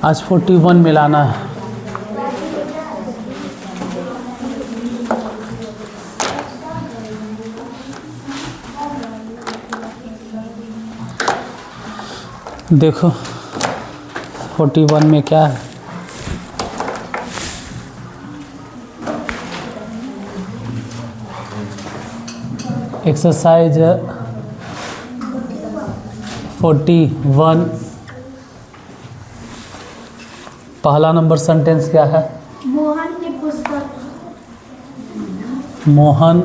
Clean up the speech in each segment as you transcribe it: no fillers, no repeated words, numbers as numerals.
आज 41 मिलाना है। देखो 41 में क्या है। एक्सरसाइज 41 पहला नंबर सेंटेंस क्या है? मोहन की पुस्तक। मोहन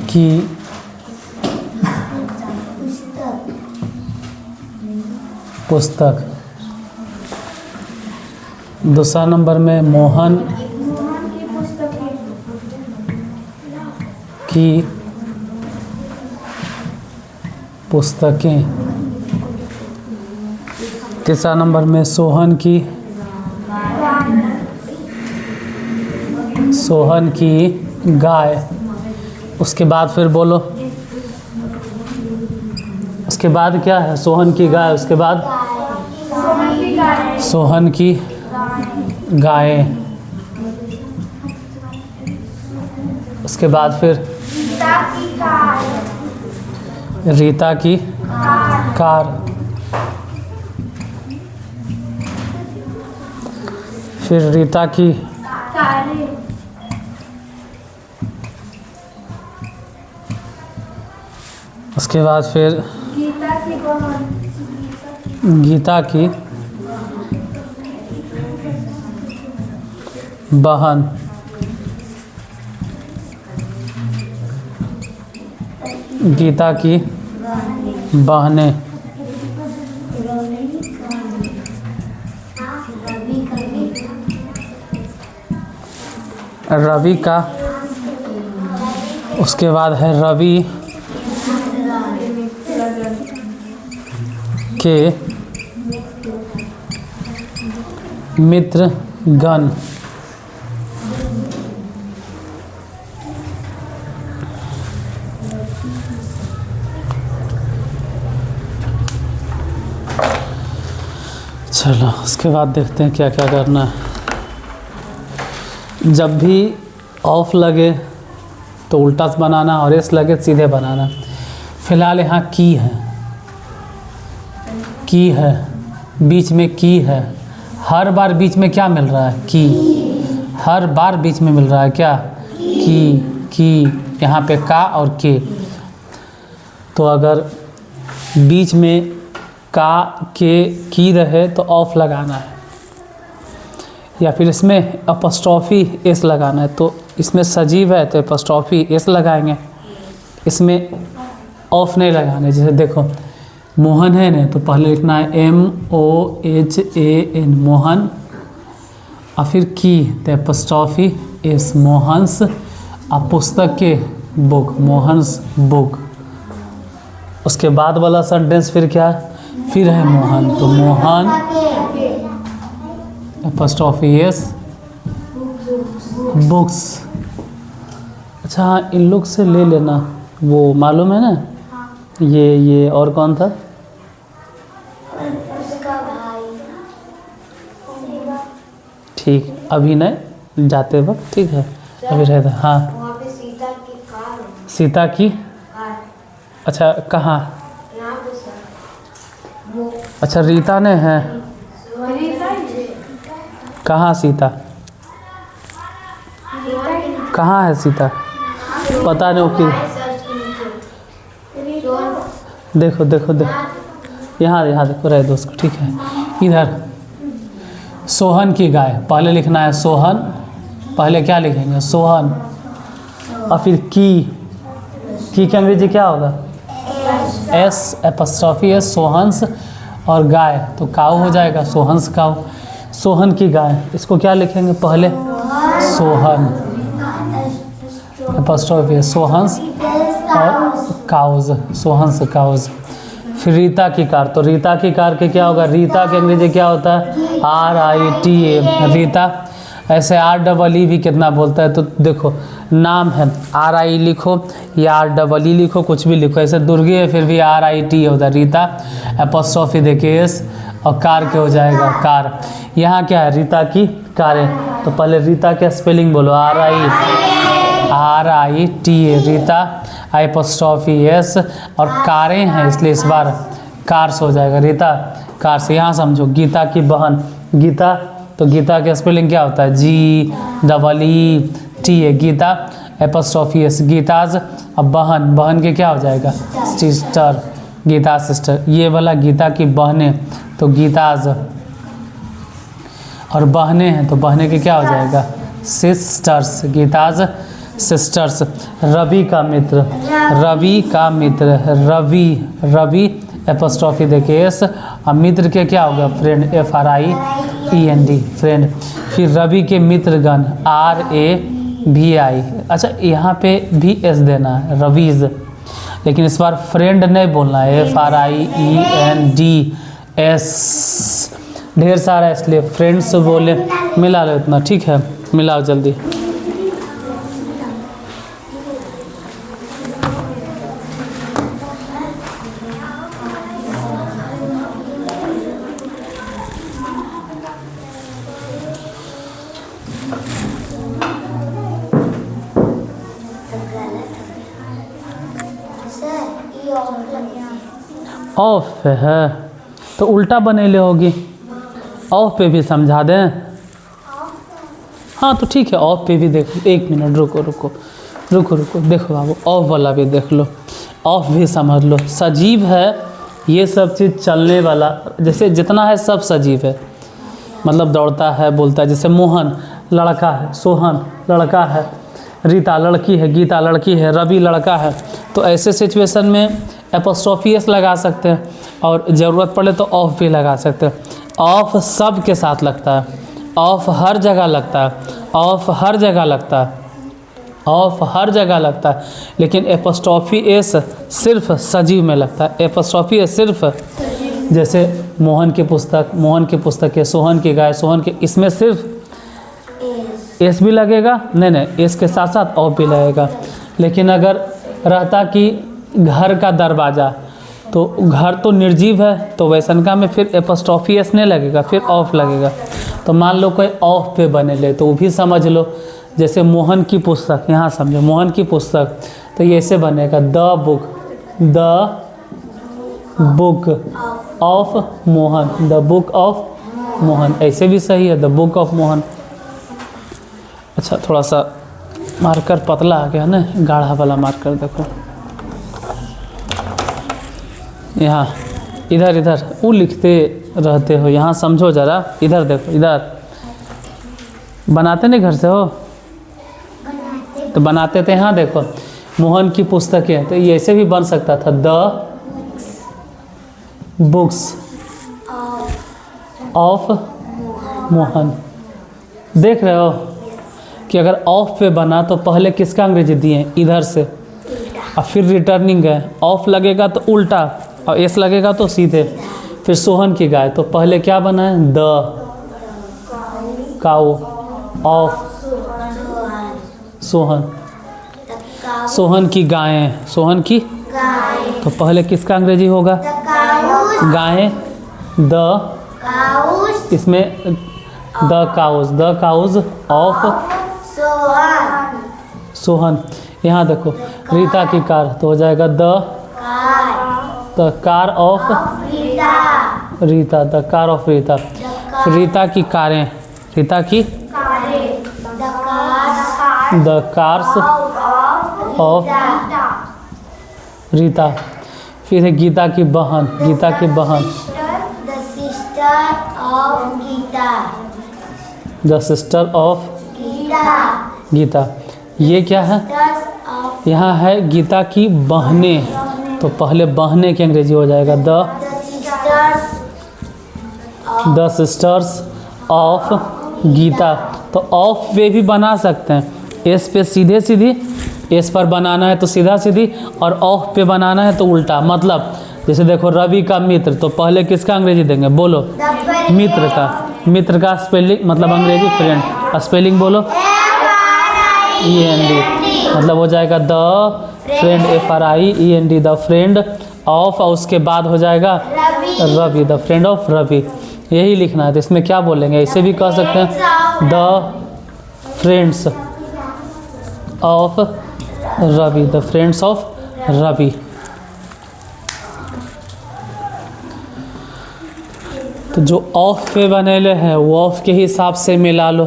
की पुस्तक। दूसरा नंबर में मोहन की पुस्तकें। तीसरा नंबर में सोहन की गाय। उसके बाद फिर बोलो, उसके बाद क्या है? सोहन की गाय। उसके बाद सोहन की गाय। उसके बाद फिर रीता की कार। फिर रीता की उसके बाद फिर गीता की बहन। गीता की बहनें। रवि का, उसके बाद है रवि के मित्रगण। चलो उसके बाद देखते हैं क्या क्या करना है। जब भी ऑफ लगे तो उल्टा बनाना और एस लगे सीधे बनाना। फिलहाल यहाँ की है, बीच में की है। हर बार बीच में क्या मिल रहा है? की। हर बार बीच में मिल रहा है क्या? की। यहाँ पे का और के। तो अगर बीच में का के की रहे तो ऑफ लगाना है, या फिर इसमें अपस्ट्रॉफी एस लगाना है। तो इसमें सजीव है तो अपस्ट्रॉफी एस लगाएंगे, इसमें ऑफ नहीं लगाना है। जैसे देखो मोहन है ना, तो पहले लिखना है MOHAN मोहन, और फिर की तो अपस्ट्रॉफी एस मोहन्स, और पुस्तक के बुक मोहन्स बुक। उसके बाद वाला सेंटेंस फिर क्या है? फिर है मोहन, तो मोहन अपस्ट्रॉफी एस बुक्स। अच्छा हाँ, इन लोग से ले लेना, वो मालूम है ना? ये और कौन था? ठीक, अभी नहीं, जाते वक्त ठीक है, अभी रहता। हाँ वहाँ पे सीता की कार है। सीता की। अच्छा कहाँ? यहाँ पे सर वो अच्छा रीता ने है। कहाँ सीता? कहाँ है सीता? पता नहीं कि। देखो यहाँ देखो, रहे दोस्त को, ठीक है। इधर सोहन की गाय, पहले लिखना है सोहन, पहले क्या लिखेंगे? सोहन, और फिर की अंग्रेजी क्या होगा? एस अपस्ट्रॉफी एस, सोहंस, और गाय तो काऊ हो जाएगा, सोहंस काऊ। सोहन की गाय, इसको क्या लिखेंगे? पहले सोहन अपस्ट्रॉफी एस, सोहंस और काउज, सोहंस काउज। फिर रीता की कार, तो रीता की कार के क्या होगा? रीता के अंग्रेजी क्या होता है? RITA रीता। ऐसे REE भी कितना बोलता है, तो देखो नाम है RI लिखो या REE लिखो, कुछ भी लिखो। ऐसे दुर्गे है फिर भी RIT होता है, रीता एपोस्ट्रोफी देखिए एस और कार के हो जाएगा कार। यहाँ क्या है, रीता की कारें, तो पहले रीता का स्पेलिंग बोलो, RITA रीता एपोस्ट्रोफी एस और कारें हैं इसलिए इस बार कार्स हो जाएगा, रीता कार्स। यहाँ समझो गीता की बहन, गीता तो गीता का स्पेलिंग क्या होता है, GEETA Geeta apostrophe s Geeta's. अब बहन, बहन के क्या हो जाएगा, सिस्टर, गीता सिस्टर। ये वाला गीता की बहनें तो गीताज, और बहनें हैं तो बहनें के क्या हो जाएगा, सिस्टर्स, गीताज सिस्टर्स। रवि का मित्र, रवि का मित्र, रवि एपोस्ट्रोफी देखिए एस, और मित्र के क्या होगा, फ्रेंड, FRIEND फ्रेंड। फिर रवि के मित्रगण RAVI, अच्छा यहाँ पे भी एस देना है, रवीज, लेकिन इस बार फ्रेंड नहीं बोलना है, FRIENDS, ढेर सारा इसलिए फ्रेंड्स बोले। मिला लो इतना, ठीक है, मिलाओ जल्दी। ऑफ है तो उल्टा बनेले होगी, ऑफ पे भी समझा दें। हाँ तो ठीक है, ऑफ पे भी देखो, 1 मिनट रुको रुको रुको रुको, देखो बाबू ऑफ वाला भी देख लो, ऑफ भी समझ लो। सजीव है ये सब चीज़ चलने वाला, जैसे जितना है सब सजीव है, मतलब दौड़ता है, बोलता है। जैसे मोहन लड़का है, सोहन लड़का है, रीता लड़की है, गीता लड़की है, रवि लड़का है, तो ऐसे सिचुएशन में एपोस्ट्रोफी एस लगा सकते हैं, और ज़रूरत पड़े तो ऑफ भी लगा सकते हैं। ऑफ सब के साथ लगता है, ऑफ हर जगह लगता है, ऑफ हर जगह लगता है, ऑफ हर जगह लगता है, लेकिन एपोस्ट्रोफी एस सिर्फ सजीव में लगता है। एपोस्ट्रोफी एस सिर्फ, जैसे मोहन की पुस्तक, मोहन की पुस्तक है, सोहन की गाय, सोहन के, इसमें सिर्फ एस भी लगेगा, नहीं एस के साथ साथ ऑफ भी लगेगा। लेकिन अगर रहता कि घर का दरवाज़ा, तो घर तो निर्जीव है, तो वैसनका में फिर एपोस्ट्रोफी एस नहीं लगेगा, फिर ऑफ लगेगा। तो मान लो कोई ऑफ पे बने ले तो वो भी समझ लो। जैसे मोहन की पुस्तक, यहाँ समझो मोहन की पुस्तक, तो ये ऐसे बनेगा, the book of Mohan, the book of Mohan, ऐसे भी सही है, द बुक ऑफ मोहन। अच्छा थोड़ा सा मार्कर पतला आ गया ना, गाढ़ा वाला मार्कर देखो यहाँ, इधर इधर वो लिखते रहते हो, यहाँ समझो ज़रा, इधर देखो, इधर बनाते नहीं घर से हो तो बनाते थे। यहाँ देखो मोहन की पुस्तकें, तो ये ऐसे भी बन सकता था, द बुक्स ऑफ मोहन। देख रहे हो कि अगर ऑफ पे बना तो पहले किसका अंग्रेजी दिए, इधर से, और फिर रिटर्निंग है, ऑफ लगेगा तो उल्टा और एस लगेगा तो सीधे। फिर सोहन की गाय, तो पहले क्या बना है, the cow of Sohan, Sohan की गायें, सोहन की, तो पहले किसका अंग्रेजी होगा, गायें, द, इसमें द काउज ऑफ सोहन। यहाँ देखो रीता की कार, तो हो जाएगा the car of Rita, the car of Rita. Rita की कारें, रीता की, द कार्स ऑफ रीता। फिर है गीता की बहन, गीता की बहन, द सिस्टर ऑफ गीता। ये क्या है, यहाँ है गीता की बहनें, तो पहले बहनें की अंग्रेजी हो जाएगा द सिस्टर्स ऑफ गीता। तो ऑफ पे भी बना सकते हैं, एस पे सीधे सीधी, एस पर बनाना है तो सीधा सीधी, और ऑफ पे बनाना है तो उल्टा। मतलब जैसे देखो रवि का मित्र, तो पहले किसका अंग्रेजी देंगे, बोलो, मित्र का, मित्र का स्पेलिंग मतलब अंग्रेजी फ्रेंड, स्पेलिंग बोलो, END, मतलब हो जाएगा the friend, FRIEND, the friend of, और उसके बाद हो जाएगा Ravi, the friend of Ravi. यही लिखना है। तो इसमें क्या बोलेंगे, इसे भी कह सकते हैं the friends of Ravi, the friends of Ravi. तो जो ऑफ पे बनेले हैं वो ऑफ के हिसाब से मिला लो,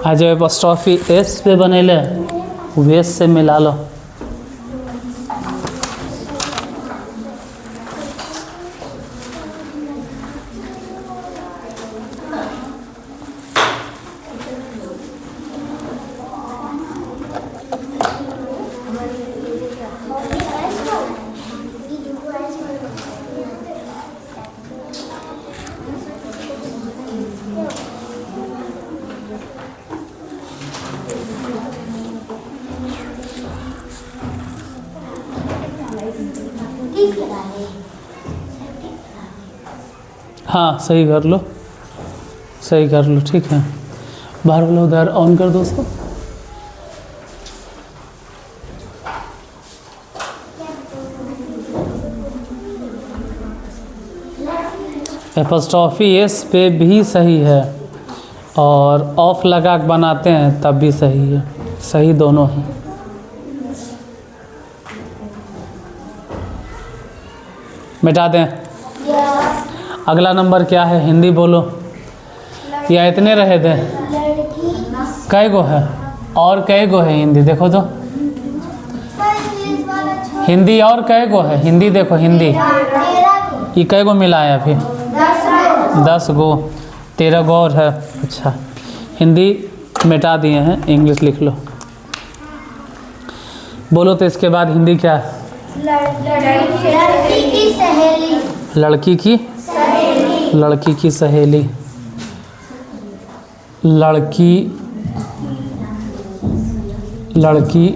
और जो एपॉस्ट्रॉफी एस पे बनेले वो एस से मिला लो। हाँ सही कर लो, सही कर लो, ठीक है। बाहर वाला उधर ऑन कर दो उसको। एपॉस्ट्रॉफी एस पे भी सही है, और ऑफ लगा के बनाते हैं तब भी सही है, सही दोनों हैं। मिटा दें। अगला नंबर क्या है, हिंदी बोलो, या इतने रहे थे? कै गो है और कै गो है हिंदी, देखो तो हिंदी और कै गो है हिंदी, देखो हिंदी ये कै गो मिला है अभी? 10 गो, 13 गो और है। अच्छा, हिंदी मिटा दिए हैं, इंग्लिश लिख लो। बोलो तो इसके बाद हिंदी क्या है? लड़की की सहेली, लड़की की, लड़की की सहेली, लड़की, लड़की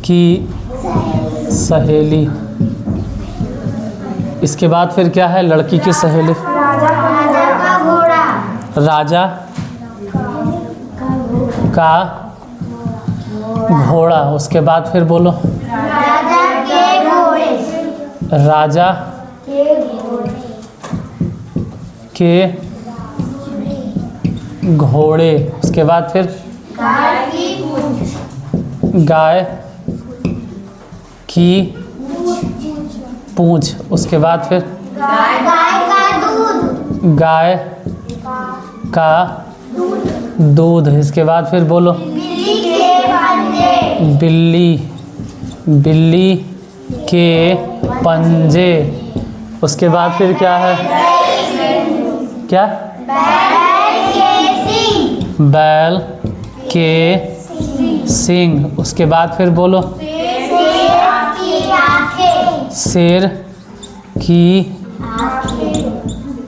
की सहेली। इसके बाद फिर क्या है? लड़की की सहेली, राजा का घोड़ा, राजा का घोड़ा। उसके बाद फिर बोलो, राजा के घोड़े, राजा के घोड़े, के घोड़े। उसके बाद फिर गाय की पूंछ, गाय की पूंछ। उसके बाद फिर गाय का दूध, गाय का दूध। इसके बाद फिर बोलो, बिल्ली के पंजे, बिल्ली, बिल्ली के पंजे। उसके बाद फिर क्या है? क्या? बैल के सींग, बैल के सींग। उसके बाद फिर बोलो, शेर की आंखें, शेर की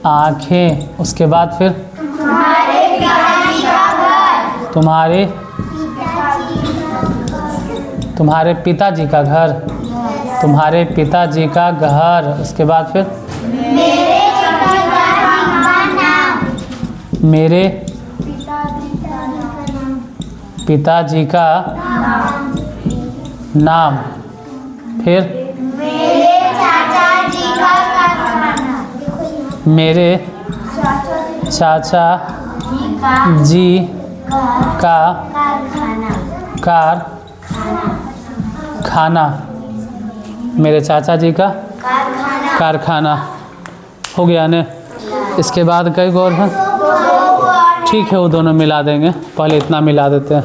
आँखें। उसके बाद फिर तुम्हारे पिताजी का घर, तुम्हारे, तुम्हारे पिताजी का घर, तुम्हारे पिताजी का घर। उसके बाद फिर मेरे पिताजी का नाम, मेरे पिताजी का नाम, पिताजी का नाम। फिर मेरे चाचा जी का कारखाना, मेरे चाचा जी का कारखाना, मेरे चाचा जी का कारखाना। हो गया ने? इसके बाद कई गौर हैं? ठीक है, वो दोनों मिला देंगे, पहले इतना मिला देते हैं।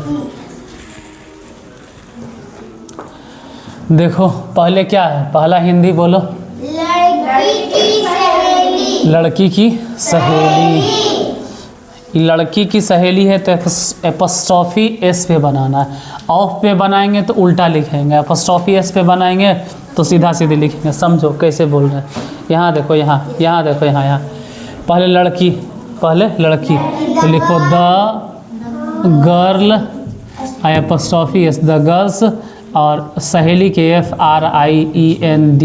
देखो पहले क्या है, पहला हिंदी बोलो, लड़की की सहेली, लड़की की सहेली। लड़की की सहेली है तो एपॉस्ट्रॉफी एस पे बनाना है। ऑफ पे बनाएंगे तो उल्टा लिखेंगे, एपॉस्ट्रॉफी एस पे बनाएंगे तो सीधा सीधे लिखेंगे। समझो कैसे बोल रहे हैं। यहाँ देखो, यहाँ देखो, यहाँ पहले लड़की, पहले लड़की तो लिखो the girl, apostrophe S, the girls, और सहेली के FRIEND,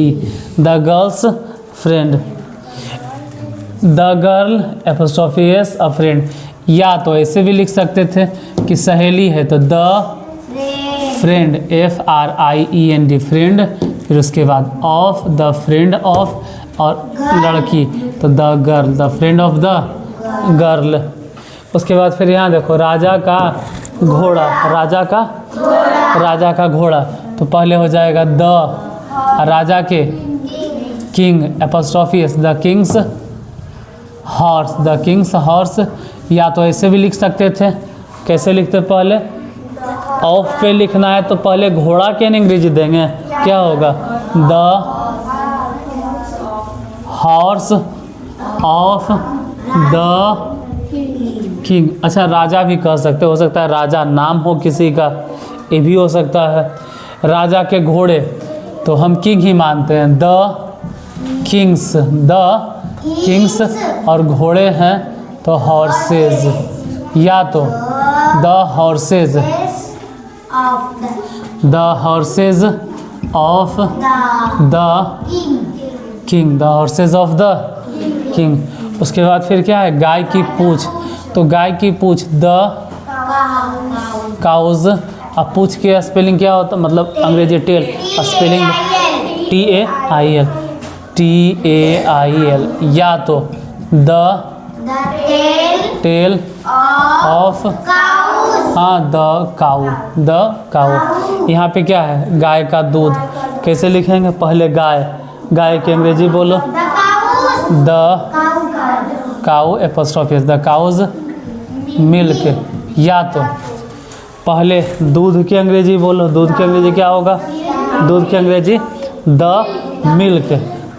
the girls friend, the girl apostrophe S a friend. या तो ऐसे भी लिख सकते थे कि सहेली है तो द फ्रेंड FRIEND फ्रेंड, फिर उसके बाद ऑफ द फ्रेंड ऑफ, और लड़की तो the girl the friend of the girl. उसके बाद फिर यहाँ देखो राजा का घोड़ा, राजा का घोड़ा तो पहले हो जाएगा द, राजा के king apostrophe the Kings horse, the Kings horse. या तो ऐसे भी लिख सकते थे, कैसे लिखते पहले ऑफ पे लिखना है तो पहले घोड़ा के अंग्रेजी देंगे, क्या होगा the horse of the king. अच्छा राजा भी कह सकते हो सकता है राजा नाम हो किसी का, ये भी हो सकता है। राजा के घोड़े तो हम किंग ही मानते हैं, द किंग्स और घोड़े हैं तो हॉर्सेज, या तो the horse's of the king, the horse's of the king. उसके बाद फिर क्या है गाय की पूंछ, तो गाय की पूंछ द काउज। अब पूंछ के स्पेलिंग क्या होता, मतलब अंग्रेजी टेल, स्पेलिंग TAIL, या तो द टेल ऑफ, हाँ द काउ। यहाँ पे क्या है गाय का दूध, कैसे लिखेंगे पहले गाय के अंग्रेजी बोलो the cow apostrophe the cow's milk. या तो पहले दूध की अंग्रेजी बोलो, दूध की अंग्रेजी क्या होगा, दूध की अंग्रेजी द मिल्क,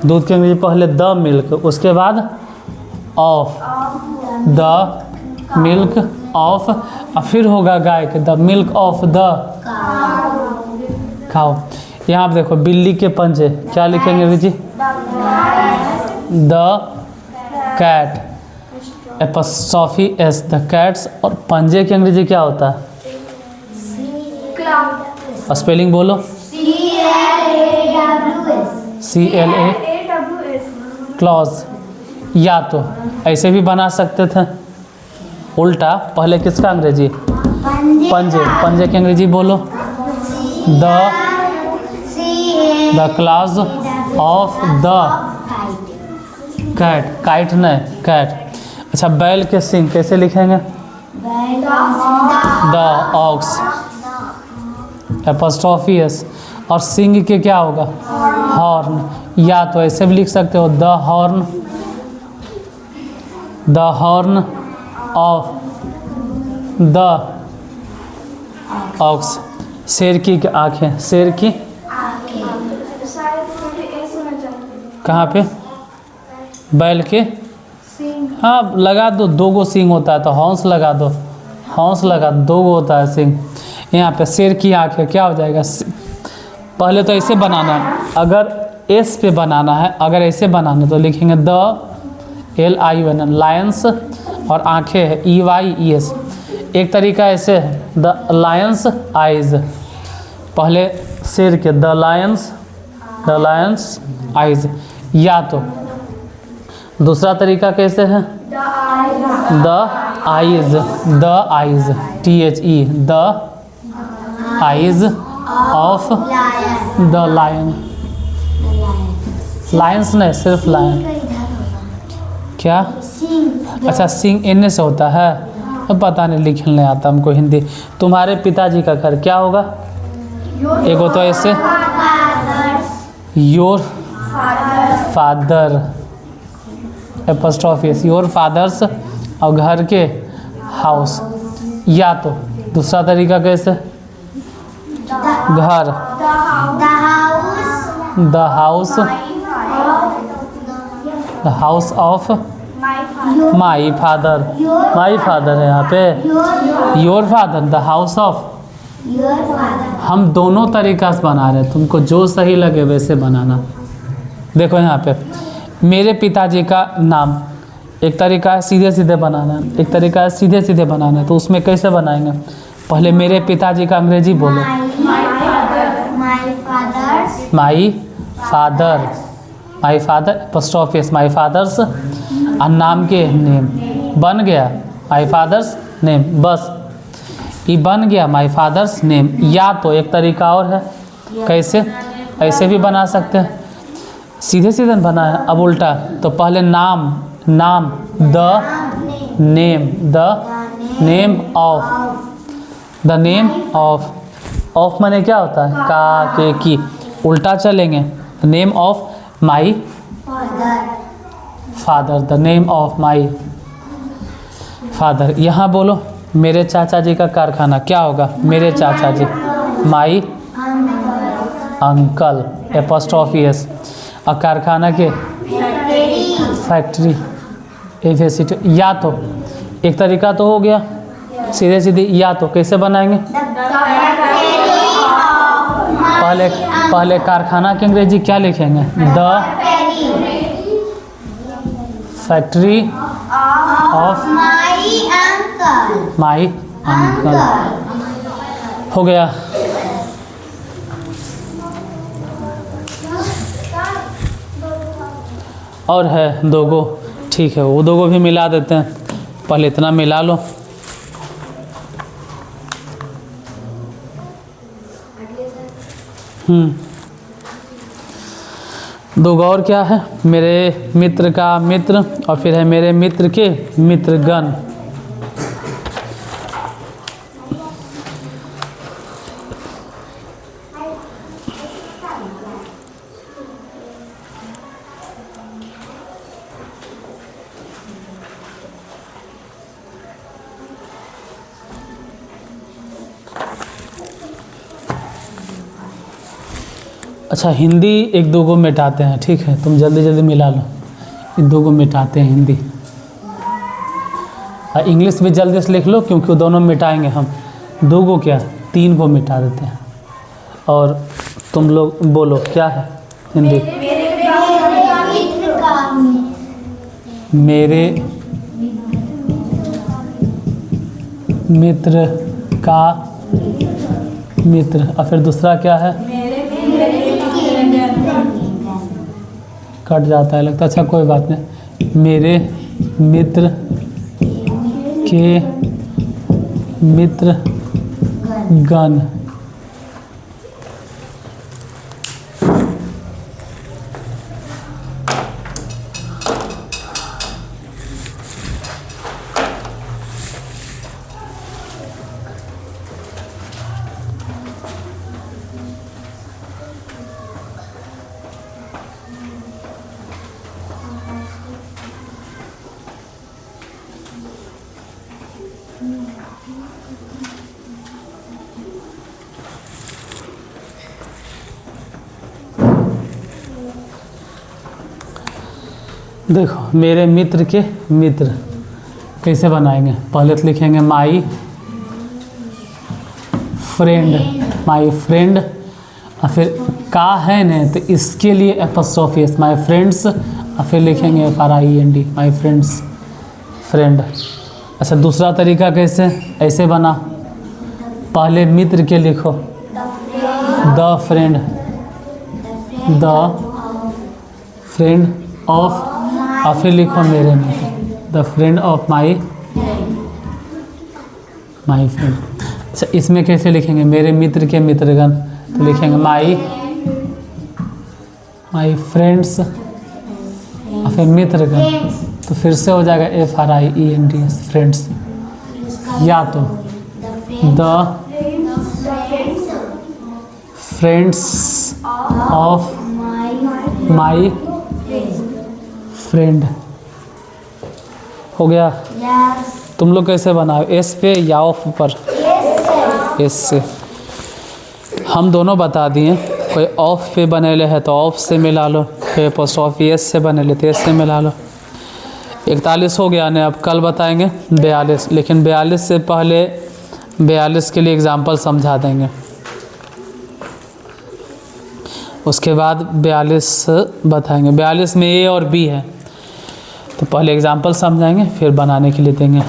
दूध की अंग्रेजी पहले द मिल्क, उसके बाद ऑफ द मिल्क ऑफ, और फिर होगा गाय के the milk of the cow. यहाँ पे देखो बिल्ली के पंजे क्या लिखेंगे अंग्रेजी the cat apostrophe S the cat's, और पंजे की अंग्रेजी क्या होता है, स्पेलिंग बोलो CLA क्लॉज। या तो ऐसे भी बना सकते थे उल्टा, पहले किसका अंग्रेजी पंजे की अंग्रेजी बोलो the claws of the cat, kite नहीं कैट। अच्छा बैल के सिंग कैसे लिखेंगे द ऑक्स एपोस्ट्रोफी S, और सिंग के क्या होगा हॉर्न। या तो ऐसे भी लिख सकते हो the horn of the ox. शेर की आँखें, शेर की कहाँ पे, बैल के, हाँ लगा दो, दो गो सिंग होता है तो हौंस लगा दो, दो गो होता है सिंग। यहाँ पे शेर की आँखें क्या हो जाएगा, पहले तो ऐसे बनाना है, अगर S पे बनाना है, अगर ऐसे बनाना तो लिखेंगे द LION लायंस, और आँखें है EYES। एक तरीका ऐसे है द लायंस आइज, पहले शेर के द लायंस आइज। या तो दूसरा तरीका कैसे है the eyes THE the eyes of the lion, lions नहीं सिर्फ लायन, क्या अच्छा सिंग N से होता है, अब पता नहीं लिखने नहीं आता हमको हिंदी। तुम्हारे पिताजी का घर क्या होगा, एक होता है ऐसे your father apostrophe S, your fathers, और घर के हाउस। या तो दूसरा तरीका कैसे घर the house of my father है यहाँ पे your father the house of. हम दोनों तरीका से बना रहे हैं, तुमको जो सही लगे वैसे बनाना। देखो यहाँ पे मेरे पिताजी का नाम, एक तरीका है सीधे सीधे बनाना है, एक तरीका है सीधे सीधे बनाना है। तो उसमें कैसे बनाएंगे, पहले मेरे पिताजी का अंग्रेजी बोलो my father apostrophe S my father's, और नाम के नेम बन गया माई फादर्स नेम, बस ये बन गया माई फादर्स नेम। या तो एक तरीका और है, कैसे, ऐसे भी बना सकते हैं, सीधे सीधे बना है। अब उल्टा, तो पहले नाम, नाम the name, the name of, the name of, of माने क्या होता है, का, के, की, उल्टा चलेंगे, the name of my father, the name of my father. यहाँ बोलो मेरे चाचा जी का कारखाना, क्या होगा, मेरे चाचा जी, माई अंकल, एपोस्ट्रोफी एस। और कारखाना के फैक्ट्री, एफएसटी। या तो एक तरीका तो हो गया सीधे सीधे, या तो कैसे बनाएंगे, पहले कारखाना की अंग्रेजी क्या लिखेंगे, the factory of my uncle, हो गया। और है दो गो, ठीक है वो दो गो भी मिला देते हैं, पहले इतना मिला लो। दो गो और क्या है, मेरे मित्र का मित्र, और फिर है मेरे मित्र के मित्रगण। अच्छा हिंदी एक दो गो मिटाते हैं, ठीक है तुम जल्दी जल्दी मिला लो, इन दो गो मिटाते हैं हिंदी। और इंग्लिश भी जल्दी से लिख लो क्योंकि वो दोनों मिटाएंगे हम, दो गो क्या तीन गो मिटा देते हैं। और तुम लोग बोलो क्या है हिंदी, मेरे मित्र का मित्र, और फिर दूसरा क्या है, कट जाता है लगता, अच्छा कोई बात नहीं, मेरे मित्र के मित्र गण। देखो मेरे मित्र के मित्र कैसे बनाएंगे, पहले तो लिखेंगे माई फ्रेंड, माई फ्रेंड, और फिर का है न तो इसके लिए एपोस्ट्रोफी एस, माई फ्रेंड्स, और फिर लिखेंगे FRIEND, माई फ्रेंड्स, फ्रेंड। अच्छा दूसरा तरीका कैसे, ऐसे बना, पहले मित्र के लिखो the friend, the friend of, और फिर लिखो मेरे मित्र, the friend of my friend. अच्छा इसमें कैसे लिखेंगे, मेरे मित्र के मित्रगण, तो लिखेंगे माई फ्रेंड्स, और फिर मित्रगण, तो फिर से हो जाएगा FRIENDS, फ्रेंड्स। या तो the friends of my friend, हो गया। तुम लोग कैसे बनाओ, एस पे या ऑफ पर, एस से। हम दोनों बता दिए, कोई ऑफ पे बनेले है तो ऑफ से मिला लो, कोई एपोस्ट्रोफी एस से बनेले तो एस से मिला लो। 41 हो गया ने, अब कल बताएंगे 42, लेकिन 42 से पहले 42 के लिए एग्जाम्पल समझा देंगे, उसके बाद 42 बताएंगे। 42 में ए और बी है, तो पहले एग्जाम्पल समझाएंगे फिर बनाने के लिए देंगे।